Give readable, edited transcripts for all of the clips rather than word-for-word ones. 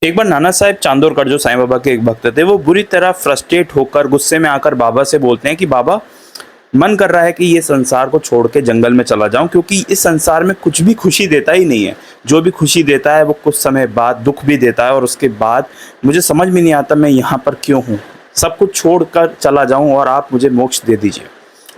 एक बार नाना साहेब चांदोरकर जो साईं बाबा के एक भक्त थे, वो बुरी तरह फ्रस्ट्रेट होकर गुस्से में आकर बाबा से बोलते हैं कि बाबा, मन कर रहा है कि ये संसार को छोड़ के जंगल में चला जाऊं, क्योंकि इस संसार में कुछ भी खुशी देता ही नहीं है। जो भी खुशी देता है वो कुछ समय बाद दुख भी देता है, और उसके बाद मुझे समझ में नहीं आता मैं यहाँ पर क्यों हूँ। सब कुछ छोड़ कर चला जाऊँ और आप मुझे मोक्ष दे दीजिए।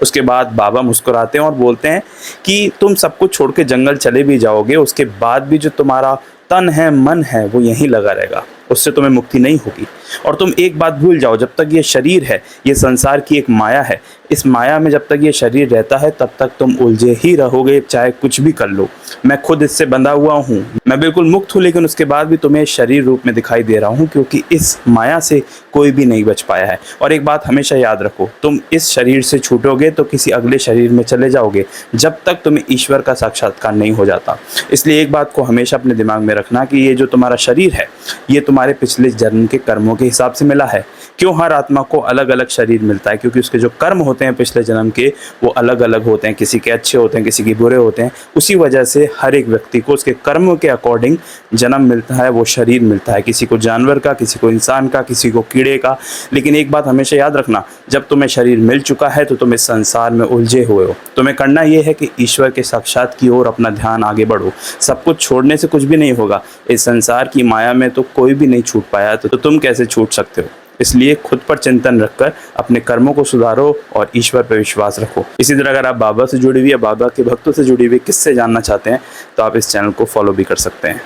उसके बाद बाबा मुस्कुराते हैं और बोलते हैं कि तुम सब कुछ छोड़ के जंगल चले भी जाओगे, उसके बाद भी जो तुम्हारा तन है, मन है, वो यहीं लगा रहेगा, उससे तुम्हें मुक्ति नहीं होगी। और तुम एक बात भूल जाओ, जब तक ये शरीर है, ये संसार की एक माया है, इस माया में जब तक ये शरीर रहता है तब तक तुम उलझे ही रहोगे, चाहे कुछ भी कर लो। मैं खुद इससे बंधा हुआ हूँ, मैं बिल्कुल मुक्त हूँ, लेकिन उसके बाद भी तुम्हें शरीर रूप में दिखाई दे रहा हूँ, क्योंकि इस माया से कोई भी नहीं बच पाया है। और एक बात हमेशा याद रखो, तुम इस शरीर से छूटोगे तो किसी अगले शरीर में चले जाओगे, जब तक तुम्हें ईश्वर का साक्षात्कार नहीं हो जाता। इसलिए एक बात को हमेशा अपने दिमाग में रखना कि ये जो तुम्हारा शरीर है, ये तुम्हारे पिछले जन्म के कर्मों के हिसाब से मिला है। क्यों हर आत्मा को अलग अलग शरीर मिलता है? क्योंकि उसके जो कर्म होते हैं पिछले जन्म के, वो अलग अलग होते हैं, किसी के अच्छे होते हैं, किसी के बुरे होते हैं। उसी वजह से हर एक व्यक्ति को उसके कर्मों के अकॉर्डिंग जन्म मिलता है, वो शरीर मिलता है, किसी को जानवर का, किसी को इंसान का, किसी को कीड़े का। लेकिन एक बात हमेशा याद रखना, जब तुम्हें शरीर मिल चुका है तो तुम इस संसार में उलझे हुए हो। तुम्हें करना ये है कि ईश्वर के साक्षात की ओर अपना ध्यान आगे बढ़ो। सब कुछ छोड़ने से कुछ भी नहीं होगा। इस संसार की माया में तो कोई भी नहीं छूट पाया, तो तुम कैसे छूट सकते हो? इसलिए खुद पर चिंतन रखकर अपने कर्मों को सुधारो और ईश्वर पर विश्वास रखो। इसी तरह अगर आप बाबा से जुड़ी हुई या बाबा के भक्तों से जुड़ी हुई किस्से जानना चाहते हैं तो आप इस चैनल को फॉलो भी कर सकते हैं।